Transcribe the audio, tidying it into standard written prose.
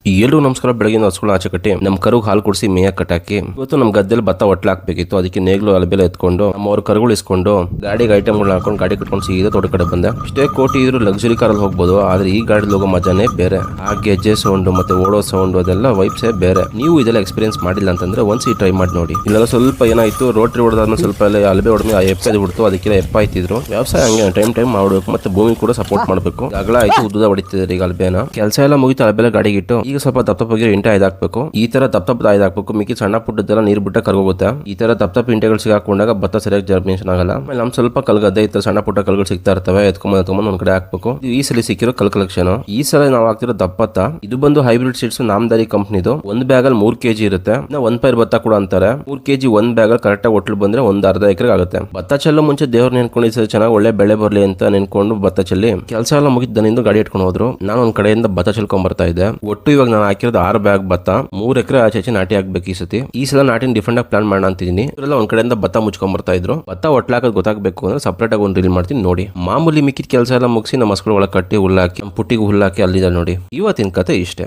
ಎಲ್ಲರೂ ನಮಸ್ಕಾರ. ಬೆಳಗಿನ ಹಸುಗಳು ಆಚೆ ಕಟ್ಟಿ ನಮ್ಮ ಕರುಗೆ ಹಾಲು ಕುಡಿಸಿ ಮೇಯಕ್ಕೆ ಕಟ್ಟಾಕಿ ಇವತ್ತು ನಮ್ಮ ಗದ್ದೆಲಿ ಭತ್ತ ಹೊಟ್ಲ ಹಾಕ್ಬೇಕಿತ್ತು. ಅದಕ್ಕೆ ನೇಗ್ಲು ಅಲಬೆಲ್ಲ ಎತ್ಕೊಂಡು ನಮ್ಮವ್ರ ಕರುಗಳು ಇಸ್ಕೊಂಡು ಗಾಡಿಗೆ ಐಟಮ್ಗಳು ಹಾಕೊಂಡು ಗಾಡಿ ಕಟ್ಕೊಂಡು ಸೀದಾ ತೋಟ ಕಡೆ ಬಂದೆ. ಇಷ್ಟೇ ಕೋಟಿ ಇದ್ರು ಲಕ್ಸುರಿ ಕಾರಲ್ಲಿ ಹೋಗ್ಬೋದು, ಆದ್ರೆ ಈ ಗಾಡಿ ಹೋಗೋ ಮಜಾನೇ ಬೇರೆ. ಆ ಗೆಜ್ಜೆ ಸೌಂಡ್ ಮತ್ತೆ ಓಡೋ ಸೌಂಡ್ ಅದೆಲ್ಲ ವೈಬ್ಸೇ ಬೇರೆ. ನೀವು ಇದೆಲ್ಲ ಎಕ್ಸ್ಪೀರಿಯನ್ಸ್ ಮಾಡಿಲ್ಲ ಅಂತಂದ್ರೆ ಒಂದ್ಸಿ ಟ್ರೈ ಮಾಡಿ ನೋಡಿ. ಇಲ್ಲೆಲ್ಲ ಸ್ವಲ್ಪ ಏನಾಯ್ತು, ರೋಟ್ರಿ ಹೊಡೆದಾದ್ಮೇಲೆ ಸ್ವಲ್ಪ ಎಲ್ಲ ಅಲಬೆ ಹೊಡೆದ್ಮೇಲೆ ಎಪ್ಪ ಬಿಡ್ತು, ಅದಕ್ಕೆಲ್ಲ ಎಪ್ಪ ಆಯ್ತಿದ್ರು. ವ್ಯವಸಾಯ ಹಂಗೆ ಟೈಮ್ ಮಾಡಬೇಕು, ಮತ್ತೆ ಭೂಮಿ ಕೂಡ ಸಪೋರ್ಟ್ ಮಾಡಬೇಕು. ಅಗಲ ಆಯ್ತು, ಉದ್ದ ಹೊಡಿತಿದ್ರು ಈಗ ಅಲಬೆನ. ಕೆಲಸ ಎಲ್ಲ ಮುಗಿತು, ಅಲಬೆಲ್ಲ ಗಾಡಿಗೆ ಇಟ್ಟು ಈಗ ಸ್ವಲ್ಪ ದಪ್ಪಗೆ ಇಂಟೆ ಹಾಕ್ಬೇಕು. ಈ ತರ ದಪ್ಪ ಹಾಕ್ಬೇಕು. ಮಿಕ್ಕಿ ಸಣ್ಣ ಪುಟ್ಟದೆಲ್ಲ ನೀರ್ ಬಿಟ್ಟ ಕರ್ಗೋಗುತ್ತೆ. ಈ ತರ ದಪ್ಪ ಇಂಟೆಗಳು ಸಿಗಾಕೊಂಡಾಗ ಭತ್ತ ಸರಿಯಾಗಿ ಜರ್ಮಿನೇಷನ್ ಆಗಲ್ಲ. ಆಮೇಲೆ ನಮ್ ಸ್ವಲ್ಪ ಕಲ್ಗದ್ದೆ ಇತ್ತು, ಸಣ್ಣ ಪುಟ್ಟ ಕಲ್ಗಳು ಸಿಗ್ತಾ ಇರ್ತವೆ. ಎತ್ಕೊಂಡ್ ಒಂದ್ ಕಡೆ ಹಾಕ್ಬೇಕು. ಈ ಸಲ ಸಿಕ್ಕಿರೋ ಕಲ್ ಕಲೆಕ್ಷನ್. ಈ ಸಲ ನಾವು ಹಾಕ್ತಿರೋ ದಪ್ಪತ್ತ ಇದು ಬಂದು ಹೈಬ್ರಿಡ್ ಸೀಡ್ಸ್ ನಾಮದಾರಿ ಕಂಪ್ನಿದು. ಒಂದ್ ಬ್ಯಾಗ್ ಅಲ್ಲಿ 3 kg ಇರುತ್ತೆ. ಒಂದ್ ಪೈರ್ ಭತ್ತ ಕೂಡ ಅಂತಾರೆ. 3 kg ಒಂದ್ ಬ್ಯಾಗ್ ಅಲ್ಲಿ ಕರೆಕ್ಟ್ ಆಗಿ ಒಟ್ಲು ಬಂದ್ರೆ ಒಂದ್ ಅರ್ಧ ಎಕರೆ ಆಗುತ್ತೆ. ಭತ್ತ ಚೆಲ್ಲೋ ಮುಂಚೆ ದೇವ್ರ ನೆನ್ಕೊಂಡು ಚೆನ್ನಾಗಿ ಒಳ್ಳೆ ಬೆಳೆ ಬರ್ಲಿ ಅಂತ ನೆನ್ಕೊಂಡು ಭತ್ತ ಚೆಲ್ಲಿ ಕೆಲಸ ಎಲ್ಲ ಮುಗಿದನಿಂದ ಗಾಡಿ ಇಟ್ಕೊಂಡು ಹೋದ್ರು. ನಾನು ಒಂದ್ ಕಡೆಯಿಂದ ಭತ್ತ ಚೆಲ್ಕೊಂಡ್ ಬರ್ತಾ ಇದ್ದೆ. ಒಟ್ಟು ಇವಾಗ ನಾನು ಹಾಕಿರೋದು 6 ಬ್ಯಾಗ್ ಭತ್ತ. 3 ಎಕರೆ ಆಚೆ ನಾಟಿ ಹಾಕ್ಬೇಕು ಈ ಸಲ ನಾಟಿನ ಡಿಫ್ರೆಂಟ್ ಆಗಿ ಪ್ಲಾನ್ ಮಾಡೋಣ ಅಂತಿದ್ದೀನಿ. ಇವರೆಲ್ಲ ಒಂದ್ ಕಡೆಯಿಂದ ಭತ್ತ ಮುಚ್ಕೊಂಡ್ ಬರ್ತಾ ಇದ್ರು. ಭತ್ತ ಒಟ್ಲಾಕೋದು ಗೊತ್ತಾಗಬೇಕು ಅಂದ್ರೆ ಸಪರೇಟ್ ಆಗಿ ಒಂದು ರೀಲ್ ಮಾಡ್ತೀನಿ ನೋಡಿ. ಮಾಮೂಲಿ ಮಿಕ್ಕಿದ ಕೆಲಸ ಎಲ್ಲ ಮುಗಿಸಿ ನಮ್ಮ ಹಸುಗಳು ಒಳಗೆ ಕಟ್ಟಿ ಹುಲ್ಲಾಕಿ ಪುಟ್ಟಿಗೆ ಹುಲ್ಲಾಕಿ ಅಲ್ಲಿದೆ ನೋಡಿ. ಇವತ್ತಿನ ಕತೆ ಇಷ್ಟೇ.